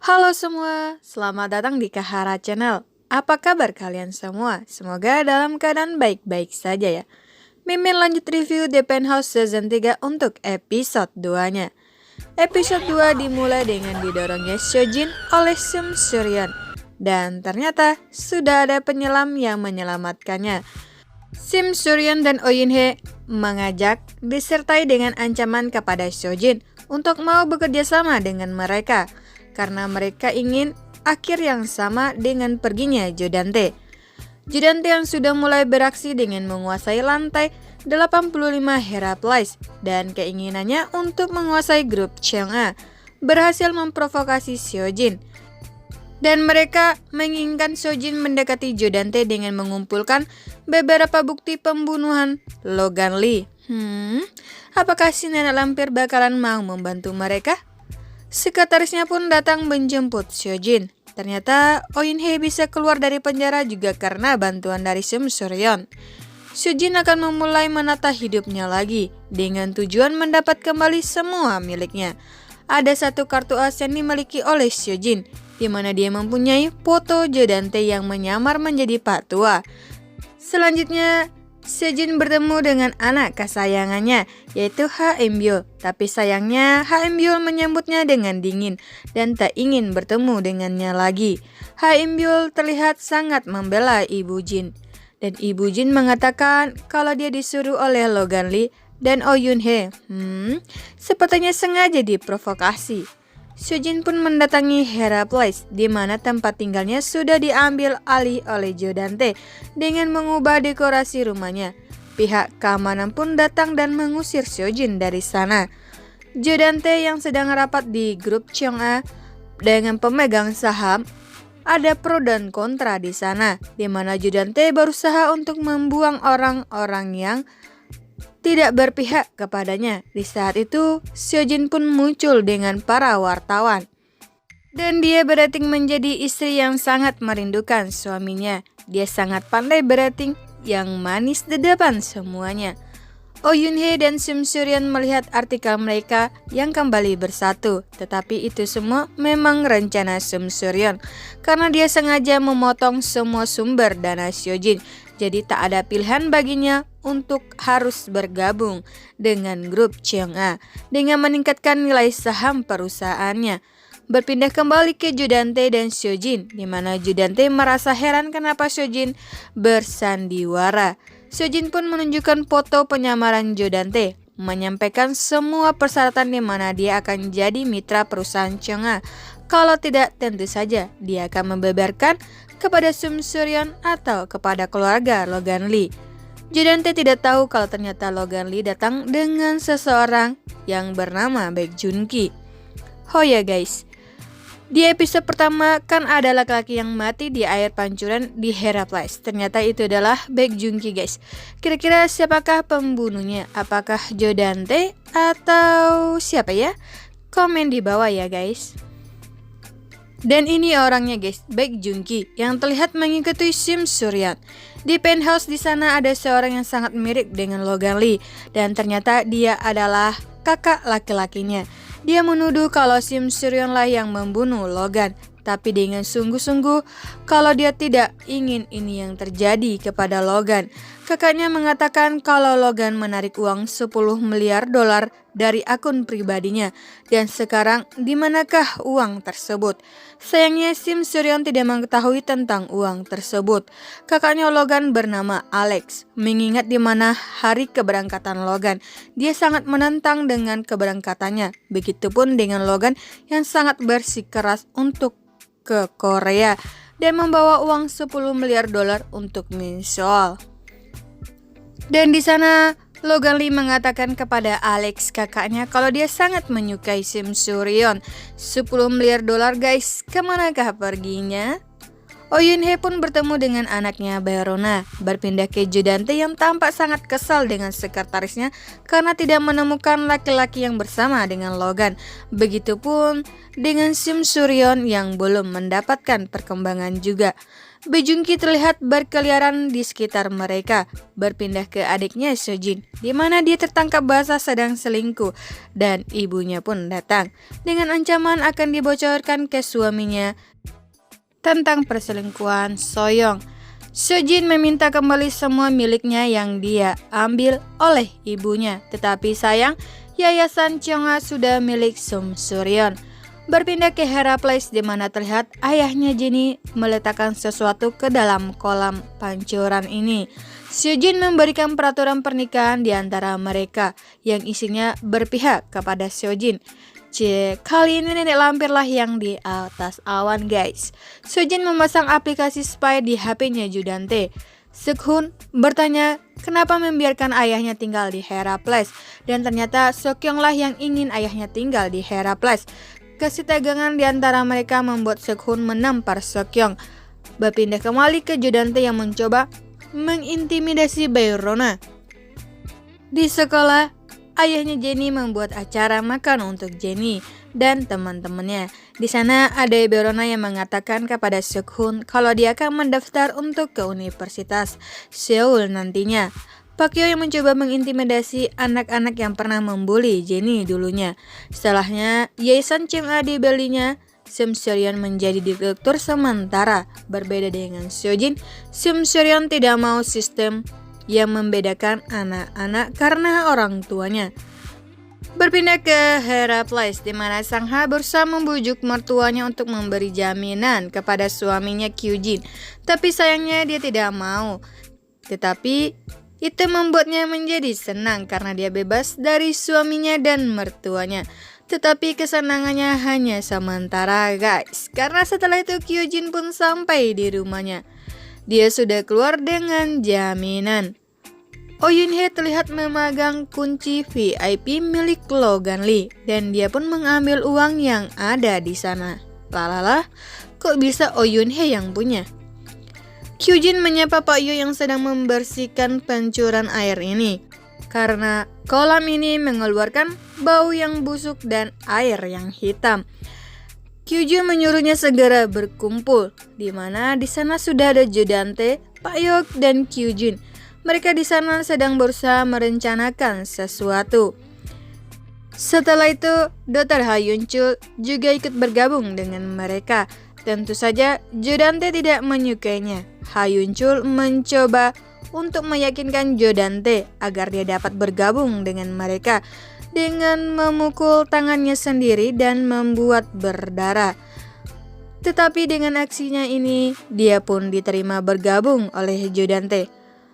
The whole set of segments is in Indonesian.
Halo semua, selamat datang di Kahara Channel. Apa kabar kalian semua? Semoga dalam keadaan baik-baik saja ya. Mimin lanjut review The Penthouse Season 3 untuk episode 2-nya. Episode 2 dimulai dengan didorongnya Seojin oleh Sim Suryeon. Dan ternyata sudah ada penyelam yang menyelamatkannya. Sim Suryeon dan Oh Yoon Hye mengajak disertai dengan ancaman kepada Seojin untuk mau bekerja sama dengan mereka karena mereka ingin akhir yang sama dengan perginya Jo Dante. Jo Dante yang sudah mulai beraksi dengan menguasai lantai 85 Hera Place dan keinginannya untuk menguasai grup Cheonga berhasil memprovokasi Seojin. Dan mereka menginginkan Seojin mendekati Jo Dante dengan mengumpulkan beberapa bukti pembunuhan Logan Lee. Apakah si nenek lampir bakalan mau membantu mereka? Sekretarisnya pun datang menjemput Seojin. Ternyata Oh Yoon Hye bisa keluar dari penjara juga karena bantuan dari Sim Suryeon. Seojin akan memulai menata hidupnya lagi dengan tujuan mendapat kembali semua miliknya. Ada satu kartu as yang dimiliki oleh Seojin, di mana dia mempunyai foto Jo Dante yang menyamar menjadi Pak Tua. Selanjutnya, Seojin bertemu dengan anak kesayangannya, yaitu Ha Eun-byul. Tapi sayangnya, Ha Eun-byul menyambutnya dengan dingin dan tak ingin bertemu dengannya lagi. Ha Eun-byul terlihat sangat membela Ibu Jin. Dan Ibu Jin mengatakan kalau dia disuruh oleh Logan Lee dan Oh Yoon Hye. Sepertinya sengaja diprovokasi. Seojin pun mendatangi Hera Place, di mana tempat tinggalnya sudah diambil alih oleh Jo Dante dengan mengubah dekorasi rumahnya. Pihak keamanan pun datang dan mengusir Seojin dari sana. Jo Dante yang sedang rapat di grup Cheonga dengan pemegang saham, ada pro dan kontra di sana, di mana Jo Dante berusaha untuk membuang orang-orang yang tidak berpihak kepadanya. Di saat itu, Seojin pun muncul dengan para wartawan. Dan dia berating menjadi istri yang sangat merindukan suaminya. Dia sangat pandai berating yang manis di depan semuanya. Oh Yoon Hye dan Sim Suryeon melihat artikel mereka yang kembali bersatu. Tetapi itu semua memang rencana Sim Suryeon, karena dia sengaja memotong semua sumber dana Seojin. Jadi tak ada pilihan baginya untuk harus bergabung dengan grup Cheonga dengan meningkatkan nilai saham perusahaannya. Berpindah kembali ke Jo Dante dan Seojin, di mana Jo Dante merasa heran kenapa Seojin bersandiwara. Seojin pun menunjukkan foto penyamaran Jo Dante, menyampaikan semua persyaratan di mana dia akan jadi mitra perusahaan Cheonga. Kalau tidak, tentu saja dia akan membeberkan kepada Sim Suryeon atau kepada keluarga Logan Lee. Jo Dante tidak tahu kalau ternyata Logan Lee datang dengan seseorang yang bernama Baek Jun Ki. Oh ya guys, di episode pertama kan ada laki-laki yang mati di air pancuran di Hera Place. Ternyata itu adalah Baek Jun Ki guys. Kira-kira siapakah pembunuhnya? Apakah Jo Dante atau siapa ya? Komen di bawah ya guys. Dan ini orangnya guys, Baek Jun Ki yang terlihat mengikuti Sim Suryeon. Di penthouse di sana ada seorang yang sangat mirip dengan Logan Lee dan ternyata dia adalah kakak laki-lakinya. Dia menuduh kalau Sim Suryeon lah yang membunuh Logan, tapi dengan sungguh-sungguh kalau dia tidak ingin ini yang terjadi kepada Logan. Kakaknya mengatakan kalau Logan menarik uang 10 miliar dolar dari akun pribadinya dan sekarang di manakah uang tersebut? Sayangnya Sim Suryeon tidak mengetahui tentang uang tersebut. Kakaknya Logan bernama Alex, mengingat di mana hari keberangkatan Logan. Dia sangat menentang dengan keberangkatannya. Begitupun dengan Logan yang sangat bersikeras untuk ke Korea dan membawa uang 10 miliar dolar untuk Minseol. Dan di sana Logan Lee mengatakan kepada Alex kakaknya kalau dia sangat menyukai Sim Suryeon. 10 miliar dolar guys, kemanakah perginya? Oh Yun Hee pun bertemu dengan anaknya Baerona, berpindah ke Jodante yang tampak sangat kesal dengan sekretarisnya karena tidak menemukan laki-laki yang bersama dengan Logan. Begitupun dengan Sim Suryeon yang belum mendapatkan perkembangan juga. Bae-jung-ki terlihat berkeliaran di sekitar mereka, berpindah ke adiknya Sojin, di mana dia tertangkap basah sedang selingkuh, dan ibunya pun datang dengan ancaman akan dibocorkan ke suaminya tentang perselingkuhan Soyoung. Sojin meminta kembali semua miliknya yang dia ambil oleh ibunya, tetapi sayang yayasan Cheongha sudah milik Sum Suryeon. Berpindah ke Hera Place di mana terlihat ayahnya Jenny meletakkan sesuatu ke dalam kolam pancuran ini. Sojin memberikan peraturan pernikahan di antara mereka yang isinya berpihak kepada Sojin. Kali ini nenek lampirlah yang di atas awan guys. Sojin memasang aplikasi spy di HP-nya Jodante. Sekhun bertanya kenapa membiarkan ayahnya tinggal di Hera Place, dan ternyata Seokyeong lah yang ingin ayahnya tinggal di Hera Place. Kesetegangan di antara mereka membuat Sekhun menampar Seokyeong. Berpindah kembali ke Jodante yang mencoba mengintimidasi Baerona. Di sekolah, ayahnya Jenny membuat acara makan untuk Jenny dan teman-temannya. Di sana ada Baerona yang mengatakan kepada Sekhun kalau dia akan mendaftar untuk ke Universitas Seoul nantinya. Pak Hyo yang mencoba mengintimidasi anak-anak yang pernah membuli Jenny dulunya. Setelahnya, Yayasan Cheongha dibelinya. Sim Suryeon menjadi direktur sementara. Berbeda dengan Sojin, Sim Suryeon tidak mau sistem yang membedakan anak-anak karena orang tuanya. Berpindah ke Hera Place di mana Sang Ha berusaha membujuk mertuanya untuk memberi jaminan kepada suaminya Kyujin, tapi sayangnya dia tidak mau. Tetapi itu membuatnya menjadi senang karena dia bebas dari suaminya dan mertuanya. Tetapi kesenangannya hanya sementara guys, karena setelah itu Kyujin pun sampai di rumahnya. Dia sudah keluar dengan jaminan. Oh Yun Hee terlihat memegang kunci VIP milik Logan Lee, dan dia pun mengambil uang yang ada di sana. Lalalah, kok bisa Oh Yun Hee yang punya? Kyujin menyapa Pak Yo yang sedang membersihkan pancuran air ini, karena kolam ini mengeluarkan bau yang busuk dan air yang hitam. Kyujin menyuruhnya segera berkumpul, di mana di sana sudah ada Jodante, Pak Yok dan Kyujin. Mereka di sana sedang berusaha merencanakan sesuatu. Setelah itu, Dr. Ha Yun Chul juga ikut bergabung dengan mereka. Tentu saja Jodante tidak menyukainya. Ha Yun Chul mencoba untuk meyakinkan Jodante agar dia dapat bergabung dengan mereka dengan memukul tangannya sendiri dan membuat berdarah. Tetapi dengan aksinya ini, dia pun diterima bergabung oleh Jodante.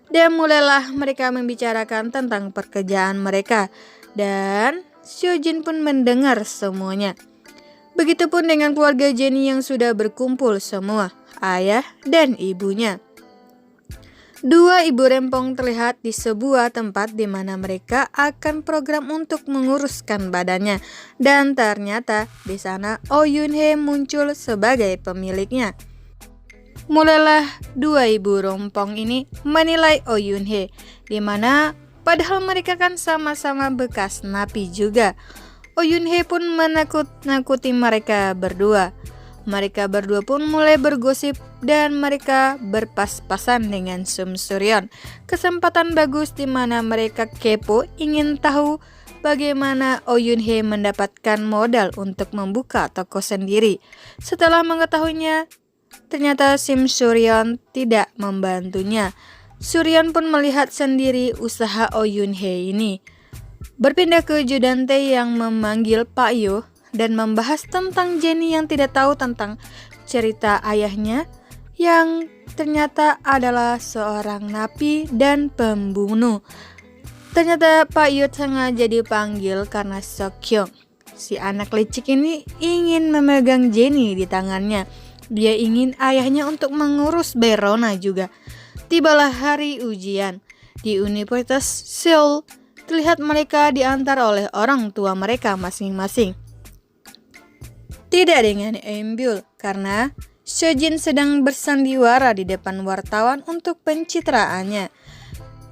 Dan mulailah mereka membicarakan tentang pekerjaan mereka, dan Sojin pun mendengar semuanya. Begitupun dengan keluarga Jenny yang sudah berkumpul semua, ayah dan ibunya. Dua ibu rempong terlihat di sebuah tempat di mana mereka akan program untuk menguruskan badannya, dan ternyata di sana Oh Yun Hee muncul sebagai pemiliknya. Mulailah dua ibu rempong ini menilai Oh Yun Hee, di mana padahal mereka kan sama-sama bekas napi juga. Oh Yun Hee pun menakut-nakuti mereka berdua. Mereka berdua pun mulai bergosip dan mereka berpas-pasan dengan Sum Suryeon. Kesempatan bagus di mana mereka kepo ingin tahu bagaimana Oh Yun Hee mendapatkan modal untuk membuka toko sendiri. Setelah mengetahuinya, ternyata Sim Suryeon tidak membantunya. Suryeon pun melihat sendiri usaha Oh Yun Hee ini. Berpindah ke Jodante yang memanggil Pak Yo dan membahas tentang Jenny yang tidak tahu tentang cerita ayahnya yang ternyata adalah seorang napi dan pembunuh. Ternyata Pak Yo sengaja dipanggil karena Seokyeong, si anak licik ini, ingin memegang Jenny di tangannya. Dia ingin ayahnya untuk mengurus Baerona juga. Tibalah hari ujian di Universitas Seoul. Terlihat mereka diantar oleh orang tua mereka masing-masing. Tidak dengan embul, karena Sejin sedang bersandiwara di depan wartawan untuk pencitraannya.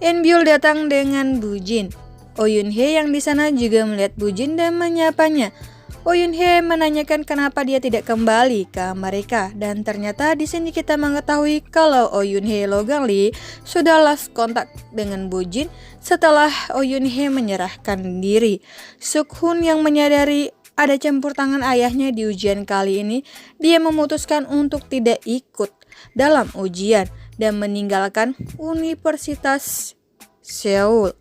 Inbyul datang dengan Bujin. Oh Yun-hye yang di sana juga melihat Bujin dan menyapanya. Oh Yun-hye menanyakan kenapa dia tidak kembali ke mereka, dan ternyata di sini kita mengetahui kalau Oh Yun-hye Logang Lee sudah lost kontak dengan Bujin setelah Oh Yun-hye menyerahkan diri. Suk-hun yang menyadari ada campur tangan ayahnya di ujian kali ini, dia memutuskan untuk tidak ikut dalam ujian dan meninggalkan Universitas Seoul.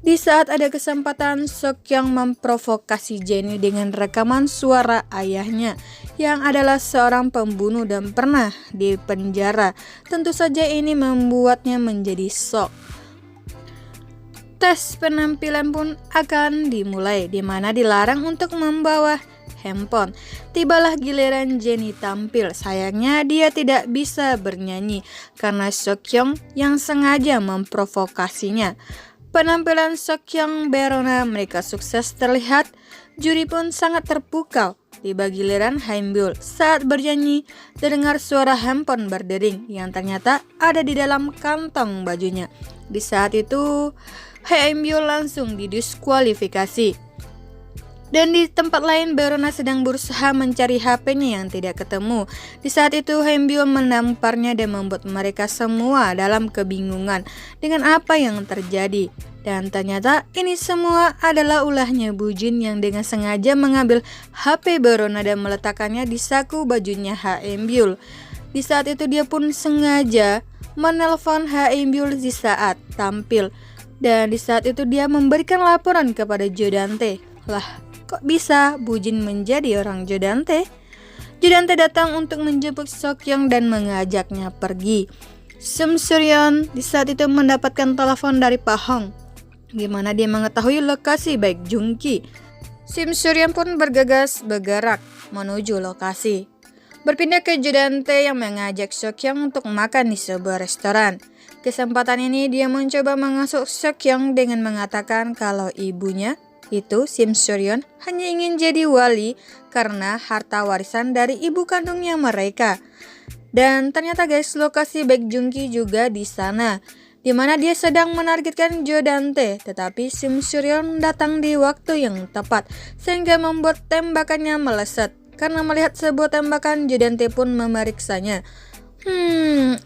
Di saat ada kesempatan, Seokyeong memprovokasi Jenny dengan rekaman suara ayahnya yang adalah seorang pembunuh dan pernah dipenjara. Tentu saja ini membuatnya menjadi shock. Tes penampilan pun akan dimulai, di mana dilarang untuk membawa handphone. Tibalah giliran Jenny tampil. Sayangnya dia tidak bisa bernyanyi karena Seokyeong yang sengaja memprovokasinya. Penampilan Seokyeong Berona mereka sukses terlihat. Juri pun sangat terpukau. Tiba giliran Haeunbyul. Saat bernyanyi, terdengar suara handphone berdering yang ternyata ada di dalam kantong bajunya. Di saat itu, Haeunbyul langsung didiskualifikasi. Dan di tempat lain, Berona sedang berusaha mencari HP-nya yang tidak ketemu. Di saat itu, Haeunbyul menamparnya dan membuat mereka semua dalam kebingungan dengan apa yang terjadi. Dan ternyata ini semua adalah ulahnya Bujin yang dengan sengaja mengambil HP Berona dan meletakkannya di saku bajunya Haeunbyul. Di saat itu dia pun sengaja menelpon Haeunbyul di saat tampil. Dan di saat itu dia memberikan laporan kepada Jodante. Lah, kok bisa Bujin menjadi orang Jodante? Jodante datang untuk menjemput Seokyeong dan mengajaknya pergi. Sim Suryeon di saat itu mendapatkan telepon dari Pak Hong, di mana dia mengetahui lokasi Baek Jung-ki. Sim Suryeon pun bergerak menuju lokasi. Berpindah ke Jodante yang mengajak Seokyeong untuk makan di sebuah restoran. Kesempatan ini dia mencoba mengasuh Seokyeong dengan mengatakan kalau ibunya itu Sim Suryeon hanya ingin jadi wali karena harta warisan dari ibu kandungnya mereka. Dan ternyata guys, lokasi Baek Jung-ki juga di sana, di mana dia sedang menargetkan Jodante, tetapi Sim Suryeon datang di waktu yang tepat sehingga membuat tembakannya meleset. Karena melihat sebuah tembakan, Jodante pun memeriksanya.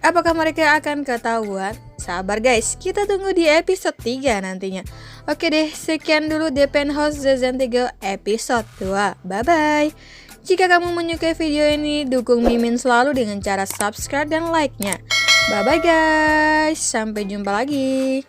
Apakah mereka akan ketahuan? Sabar guys, kita tunggu di episode 3 nantinya. Oke deh, sekian dulu The Penthouse Season 3 episode 2. Bye-bye. Jika kamu menyukai video ini, dukung Mimin selalu dengan cara subscribe dan like-nya. Bye-bye guys, sampai jumpa lagi.